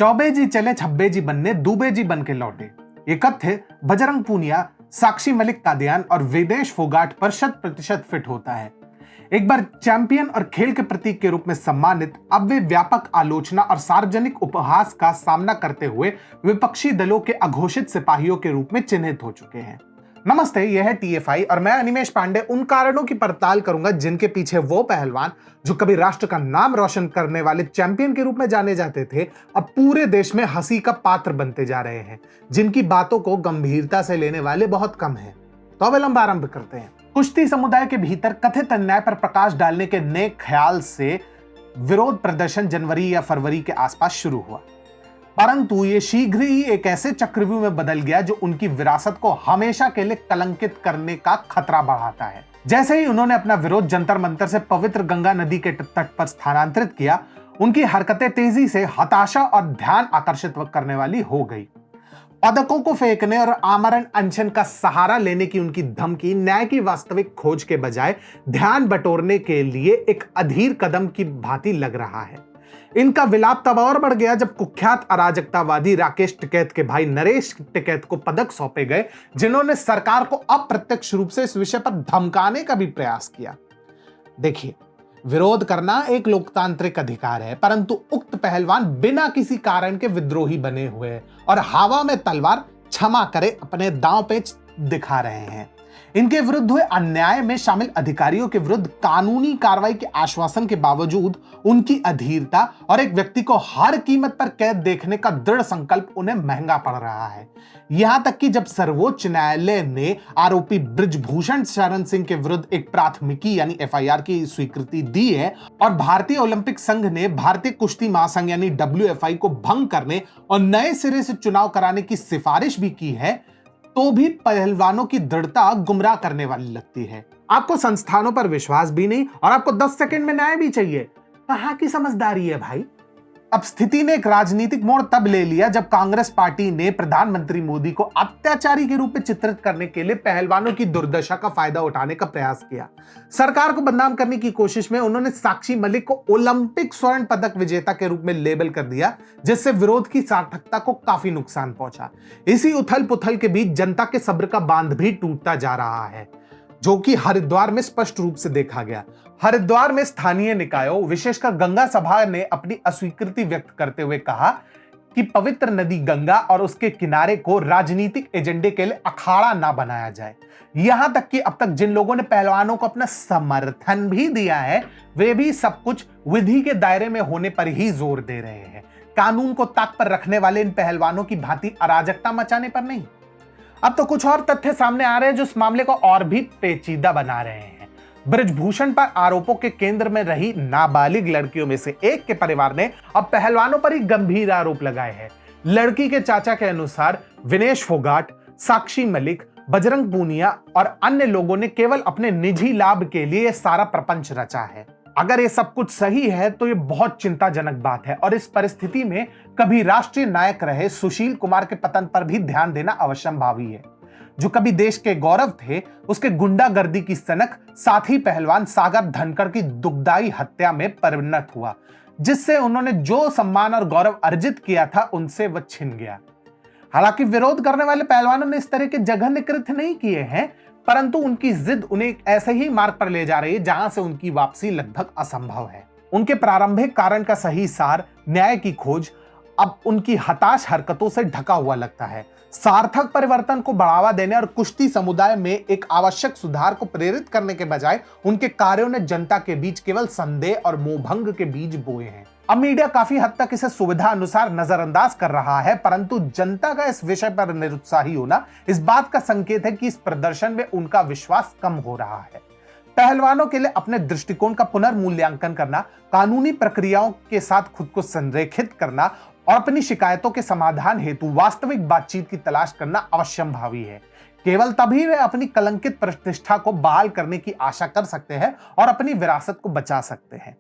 चौबे जी चले छब्बे जी बनने, दूबे जी बन के लौटे। ये कथ्य बजरंग पूनिया, साक्षी मलिक कादियान और विनेश फोगाट पर 100% फिट होता है। एक बार चैंपियन और खेल के प्रतीक के रूप में सम्मानित, अब वे व्यापक आलोचना और सार्वजनिक उपहास का सामना करते हुए विपक्षी दलों के अघोषित सिपाहियों के रूप में चिन्हित हो चुके हैं। नमस्ते, यह है TFI और मैं अनिमेश पांडे उन कारणों की पड़ताल करूंगा जिनके पीछे वो पहलवान जो कभी राष्ट्र का नाम रोशन करने वाले चैंपियन के रूप में जाने जाते थे, अब पूरे देश में हंसी का पात्र बनते जा रहे हैं, जिनकी बातों को गंभीरता से लेने वाले बहुत कम हैं। तो अब लंबा आरंभ करते हैं। कुश्ती समुदाय के भीतर कथित अन्याय पर प्रकाश डालने के नए ख्याल से विरोध प्रदर्शन जनवरी या फरवरी के आसपास शुरू हुआ, परंतु यह शीघ्र ही एक ऐसे चक्रव्यूह में बदल गया जो उनकी विरासत को हमेशा के लिए कलंकित करने का खतरा बढ़ाता है। जैसे ही उन्होंने अपना विरोध जंतर मंतर से पवित्र गंगा नदी के तट पर स्थानांतरित किया, उनकी हरकतें तेजी से हताशा और ध्यान आकर्षित करने वाली हो गई। पदकों को फेंकने और आमरण अनशन का सहारा लेने की उनकी धमकी न्याय की वास्तविक खोज के बजाय ध्यान बटोरने के लिए एक अधीर कदम की भांति लग रहा है। इनका विलाप तब और बढ़ गया जब कुख्यात अराजकतावादी राकेश टिकैत के भाई नरेश टिकैत को पदक सौंपे गए, जिन्होंने सरकार को अप्रत्यक्ष रूप से इस विषय पर धमकाने का भी प्रयास किया। देखिए, विरोध करना एक लोकतांत्रिक अधिकार है, परंतु उक्त पहलवान बिना किसी कारण के विद्रोही बने हुए हैं और हवा में तलवार क्षमा करे अपने दांव पेच दिखा रहे हैं। इनके विरुद्ध हुए अन्याय में शामिल अधिकारियों के विरुद्ध कानूनी कार्रवाई के आश्वासन के बावजूद उनकी अधीरता और एक व्यक्ति को हर कीमत पर कैद देखने का दृढ़ संकल्प उन्हें महंगा पड़ रहा है। यहां तक कि जब सर्वोच्च न्यायालय ने आरोपी बृजभूषण शरण सिंह के विरुद्ध एक प्राथमिकी यानी FIR की स्वीकृति दी है और भारतीय ओलंपिक संघ ने भारतीय कुश्ती महासंघ यानी WFI को भंग करने और नए सिरे से चुनाव कराने की सिफारिश भी की है, तो भी पहलवानों की दृढ़ता गुमराह करने वाली लगती है। आपको संस्थानों पर विश्वास भी नहीं और आपको 10 सेकंड में न्याय भी चाहिए। कहां की समझदारी है भाई। अब स्थिति ने एक राजनीतिक मोड़ तब ले लिया जब कांग्रेस पार्टी ने प्रधानमंत्री मोदी को अत्याचारी के रूप में चित्रित करने के लिए पहलवानों की दुर्दशा का फायदा उठाने का प्रयास किया। सरकार को बदनाम करने की कोशिश में उन्होंने साक्षी मलिक को ओलंपिक स्वर्ण पदक विजेता के रूप में लेबल कर दिया, जिससे विरोध की सार्थकता को काफी नुकसान पहुंचा। इसी उथल पुथल के बीच जनता के सब्र का बांध भी टूटता जा रहा है, जो कि हरिद्वार में स्पष्ट रूप से देखा गया। हरिद्वार में स्थानीय निकायों, विशेषकर गंगा सभा ने अपनी अस्वीकृति व्यक्त करते हुए कहा कि पवित्र नदी गंगा और उसके किनारे को राजनीतिक एजेंडे के लिए अखाड़ा ना बनाया जाए। यहां तक कि अब तक जिन लोगों ने पहलवानों को अपना समर्थन भी दिया है, वे भी सब कुछ विधि के दायरे में होने पर ही जोर दे रहे हैं, कानून को ताक पर रखने वाले इन पहलवानों की भांति अराजकता मचाने पर नहीं। अब तो कुछ और तथ्य सामने आ रहे हैं जो इस मामले को और भी पेचीदा बना रहे हैं। बृजभूषण पर आरोपों के केंद्र में रही नाबालिग लड़कियों में से एक के परिवार ने अब पहलवानों पर ही गंभीर आरोप लगाए हैं। लड़की के चाचा के अनुसार विनेश फोगाट, साक्षी मलिक, बजरंग पूनिया और अन्य लोगों ने केवल अपने निजी लाभ के लिए यह सारा प्रपंच रचा है। अगर ये सब कुछ सही है तो ये बहुत चिंताजनक बात है और इस परिस्थिति में कभी राष्ट्रीय नायक रहे सुशील कुमार के पतन पर भी ध्यान देना अवश्यंभावी है। जो कभी देश के गौरव थे, उसके गुंडागर्दी की सनक साथी पहलवान सागर धनखड़ की दुखदाई हत्या में परिणत हुआ, जिससे उन्होंने जो सम्मान और गौरव अर्जित किया था उनसे वह छिन गया। हालांकि विरोध करने वाले पहलवानों ने इस तरह के जघन्य कृत्य नहीं किए हैं, परंतु उनकी जिद उन्हें एक ऐसे ही मार्ग पर ले जा रही है जहां से उनकी वापसी लगभग असंभव है। उनके प्रारंभिक कारण का सही सार, न्याय की खोज, अब उनकी हताश हरकतों से ढका हुआ लगता है। सार्थक परिवर्तन को बढ़ावा देने और कुश्ती समुदाय में एक आवश्यक सुधार को प्रेरित करने के बजाय उनके कार्यों ने जनता के बीच केवल संदेह और मोहभंग के बीज बोए हैं। अब मीडिया काफी हद तक इसे सुविधा अनुसार नजरअंदाज कर रहा है, परंतु जनता का इस विषय पर निरुत्साही होना इस बात का संकेत है कि इस प्रदर्शन में उनका विश्वास कम हो रहा है। पहलवानों के लिए अपने दृष्टिकोण का पुनर्मूल्यांकन करना, कानूनी प्रक्रियाओं के साथ खुद को संरेखित करना और अपनी शिकायतों के समाधान हेतु वास्तविक बातचीत की तलाश करना अवश्यंभावी है। केवल तभी वे अपनी कलंकित प्रतिष्ठा को बहाल करने की आशा कर सकते हैं और अपनी विरासत को बचा सकते हैं।